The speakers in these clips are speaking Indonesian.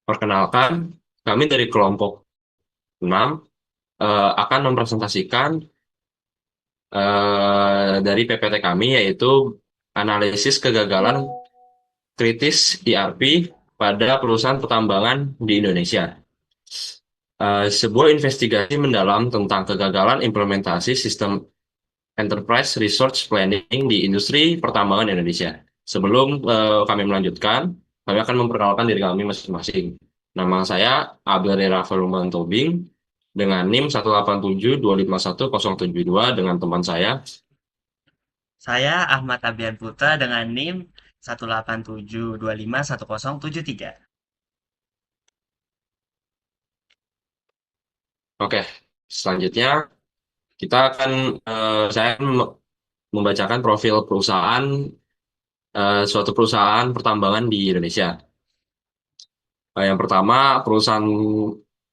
Perkenalkan, kami dari kelompok 6 akan mempresentasikan dari PPT kami, yaitu analisis kegagalan kritis ERP pada perusahaan pertambangan di Indonesia. Sebuah investigasi mendalam tentang kegagalan implementasi sistem Enterprise Resource Planning di industri pertambangan Indonesia. Sebelum kami melanjutkan, kami akan memperkenalkan diri kami masing-masing. Nama saya Abel Rafael Tobing dengan NIM 187251072 dengan teman saya. Saya Ahmad Abian Putra dengan NIM 187251073. Oke, selanjutnya kita akan saya akan membacakan profil perusahaan suatu perusahaan pertambangan di Indonesia. Yang pertama, perusahaan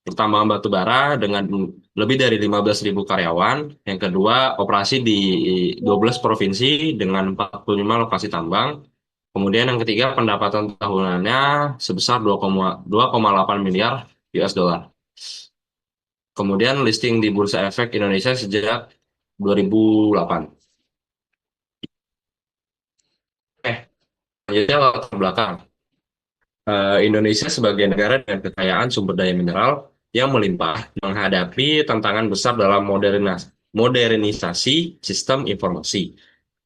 pertambangan batu bara dengan lebih dari 15.000 karyawan. Yang kedua, operasi di 12 provinsi dengan 45 lokasi tambang. Kemudian yang ketiga, pendapatan tahunannya sebesar 2,8 miliar US dollar. Kemudian listing di Bursa Efek Indonesia sejak 2008. Selanjutnya latar belakang. Indonesia sebagai negara dengan kekayaan sumber daya mineral yang melimpah menghadapi tantangan besar dalam modernisasi sistem informasi.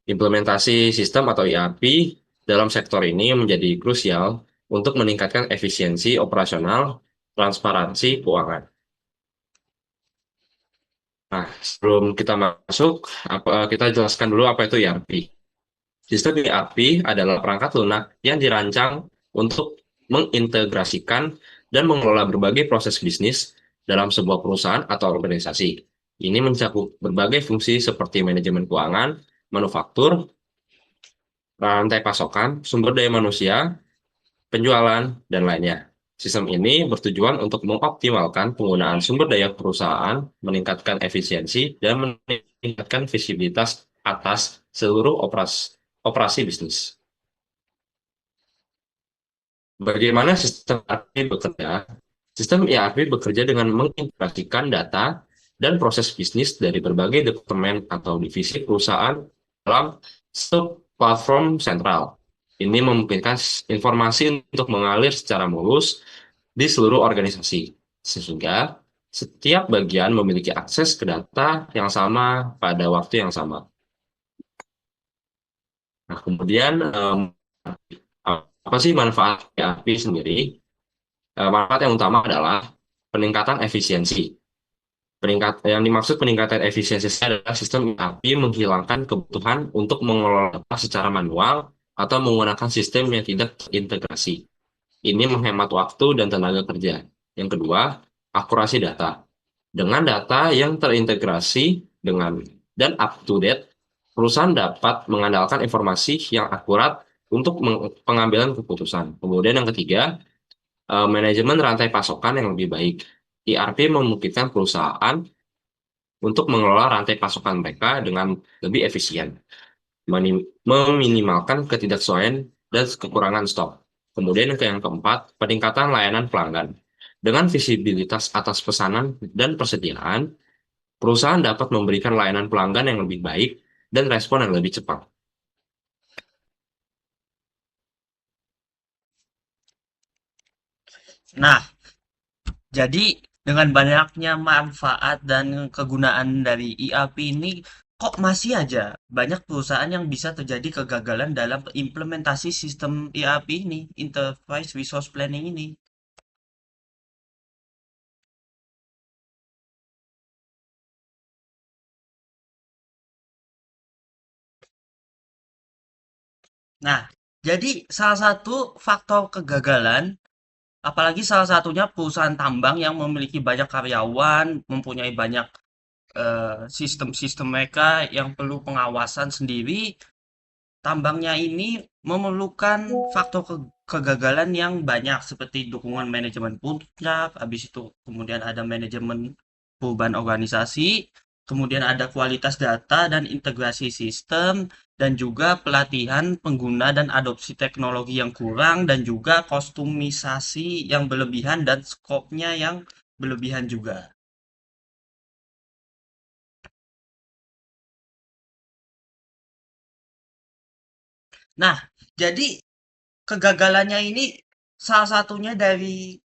Implementasi sistem atau ERP dalam sektor ini menjadi krusial untuk meningkatkan efisiensi operasional, transparansi keuangan. Nah, sebelum kita masuk, kita jelaskan dulu apa itu ERP. Sistem ERP adalah perangkat lunak yang dirancang untuk mengintegrasikan dan mengelola berbagai proses bisnis dalam sebuah perusahaan atau organisasi. Ini mencakup berbagai fungsi seperti manajemen keuangan, manufaktur, rantai pasokan, sumber daya manusia, penjualan, dan lainnya. Sistem ini bertujuan untuk mengoptimalkan penggunaan sumber daya perusahaan, meningkatkan efisiensi, dan meningkatkan visibilitas atas seluruh operasi bisnis. Bagaimana sistem ERP bekerja? Sistem ERP bekerja dengan mengintegrasikan data dan proses bisnis dari berbagai departemen atau divisi perusahaan dalam satu platform sentral. Ini memungkinkan informasi untuk mengalir secara mulus di seluruh organisasi, sehingga setiap bagian memiliki akses ke data yang sama pada waktu yang sama. Nah, kemudian apa sih manfaat ERP sendiri? Manfaat yang utama adalah peningkatan efisiensi. Yang dimaksud peningkatan efisiensi adalah sistem ERP menghilangkan kebutuhan untuk mengelola data secara manual atau menggunakan sistem yang tidak terintegrasi. Ini menghemat waktu dan tenaga kerja. Yang kedua, akurasi data. Dengan data yang terintegrasi dan up to date, perusahaan dapat mengandalkan informasi yang akurat untuk pengambilan keputusan. Kemudian yang ketiga, manajemen rantai pasokan yang lebih baik. ERP memungkinkan perusahaan untuk mengelola rantai pasokan mereka dengan lebih efisien, meminimalkan ketidaksesuaian dan kekurangan stok. Kemudian yang keempat, peningkatan layanan pelanggan. Dengan visibilitas atas pesanan dan persediaan, perusahaan dapat memberikan layanan pelanggan yang lebih baik dan respon yang lebih cepat. Nah, jadi dengan banyaknya manfaat dan kegunaan dari ERP ini, kok masih aja banyak perusahaan yang bisa terjadi kegagalan dalam implementasi sistem ERP ini, Enterprise Resource Planning ini. Nah, jadi salah satu faktor kegagalan, apalagi salah satunya perusahaan tambang yang memiliki banyak karyawan, mempunyai banyak sistem-sistem mereka yang perlu pengawasan sendiri. Tambangnya ini memerlukan faktor kegagalan yang banyak seperti dukungan manajemen puncak, habis itu kemudian ada manajemen perubahan organisasi, kemudian ada kualitas data dan integrasi sistem, dan juga pelatihan pengguna dan adopsi teknologi yang kurang, dan juga kostumisasi yang berlebihan dan skopnya yang berlebihan juga. Nah, jadi kegagalannya ini salah satunya dari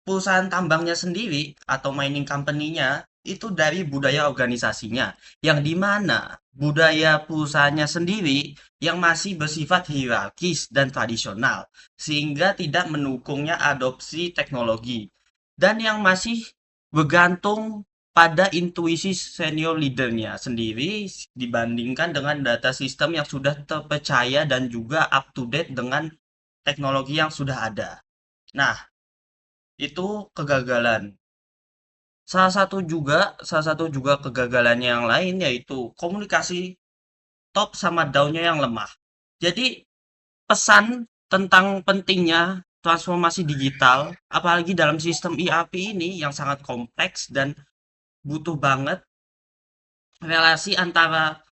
perusahaan tambangnya sendiri atau mining company-nya itu dari budaya organisasinya, yang dimana budaya perusahaannya sendiri yang masih bersifat hierarkis dan tradisional, sehingga tidak mendukungnya adopsi teknologi, dan yang masih bergantung pada intuisi senior leadernya sendiri dibandingkan dengan data sistem yang sudah terpercaya dan juga up to date dengan teknologi yang sudah ada. Nah, itu kegagalan. Salah satu juga kegagalannya yang lain yaitu komunikasi top sama down-nya yang lemah. Jadi pesan tentang pentingnya transformasi digital, apalagi dalam sistem ERP ini yang sangat kompleks dan butuh banget relasi antara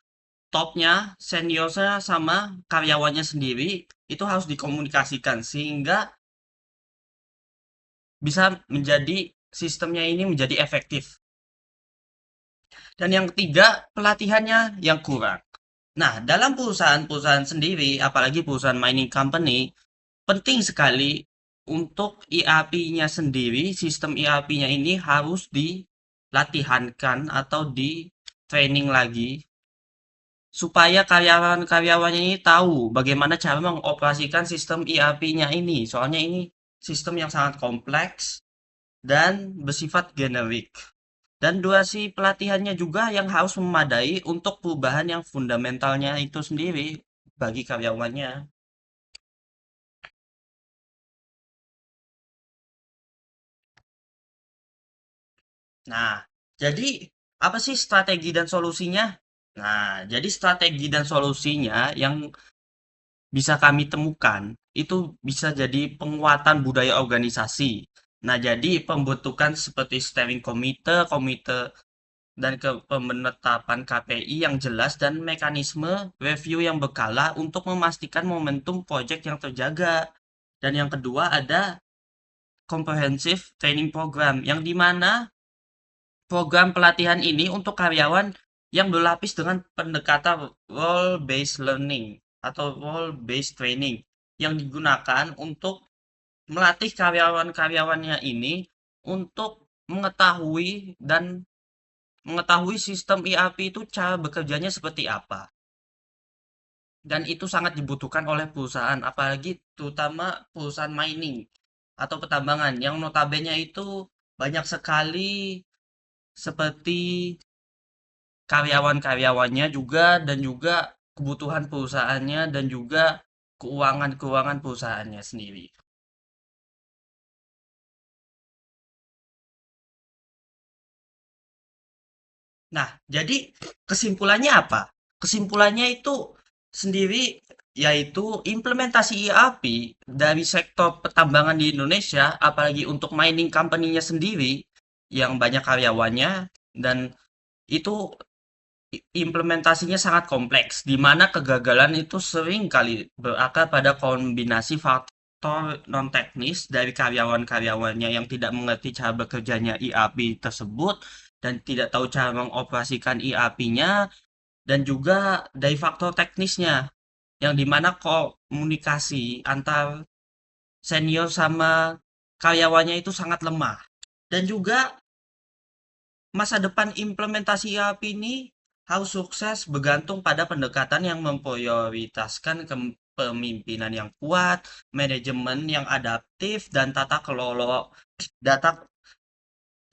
topnya, seniornya sama karyawannya sendiri itu harus dikomunikasikan sehingga bisa menjadi sistemnya ini menjadi efektif. Dan yang ketiga, pelatihannya yang kurang. Nah, dalam perusahaan-perusahaan sendiri, apalagi perusahaan mining company, penting sekali untuk ERP-nya sendiri, sistem ERP-nya ini harus dilatihankan atau di training lagi supaya karyawan-karyawannya ini tahu bagaimana cara mengoperasikan sistem ERP-nya ini. Soalnya ini sistem yang sangat kompleks dan bersifat generik. Dan durasi pelatihannya juga yang harus memadai untuk perubahan yang fundamentalnya itu sendiri bagi karyawannya. Nah, jadi apa sih strategi dan solusinya? Nah, jadi strategi dan solusinya yang bisa kami temukan itu bisa jadi penguatan budaya organisasi. Nah, jadi pembentukan seperti steering komite, komite dan ke penetapan KPI yang jelas dan mekanisme review yang berkala untuk memastikan momentum proyek yang terjaga. Dan yang kedua ada comprehensive training program yang dimana program pelatihan ini untuk karyawan yang berlapis dengan pendekatan role based learning atau role based training yang digunakan untuk melatih karyawan-karyawannya ini untuk mengetahui dan mengetahui sistem ERP itu cara bekerjanya seperti apa. Dan itu sangat dibutuhkan oleh perusahaan, apalagi terutama perusahaan mining atau pertambangan yang notabene itu banyak sekali seperti karyawan-karyawannya juga dan juga kebutuhan perusahaannya dan juga keuangan-keuangan perusahaannya sendiri. Nah, jadi kesimpulannya apa? Kesimpulannya itu sendiri yaitu implementasi ERP dari sektor pertambangan di Indonesia, apalagi untuk mining company-nya sendiri yang banyak karyawannya dan itu implementasinya sangat kompleks, di mana kegagalan itu sering kali berakar pada kombinasi faktor non-teknis dari karyawan-karyawannya yang tidak mengerti cara bekerjanya ERP tersebut dan tidak tahu cara mengoperasikan ERP-nya, dan juga dari faktor teknisnya yang dimana komunikasi antar senior sama karyawannya itu sangat lemah. Dan juga masa depan implementasi ERP ini harus sukses bergantung pada pendekatan yang memprioritaskan kepemimpinan yang kuat, manajemen yang adaptif, dan data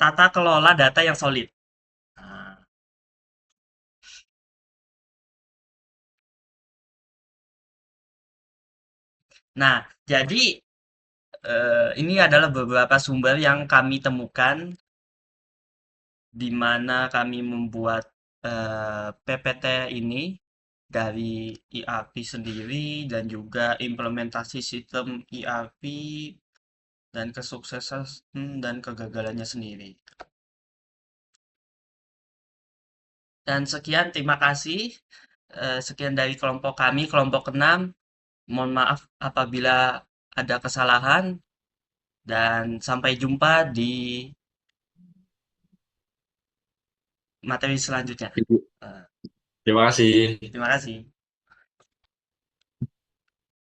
tata kelola data yang solid. Nah, nah, jadi ini adalah beberapa sumber yang kami temukan di mana kami membuat PPT ini dari ERP sendiri dan juga implementasi sistem ERP dan kesuksesan dan kegagalannya sendiri. Dan sekian, terima kasih. Sekian dari kelompok kami, kelompok keenam. Mohon maaf apabila ada kesalahan dan sampai jumpa di materi selanjutnya. Eh, Terima kasih. Terima kasih.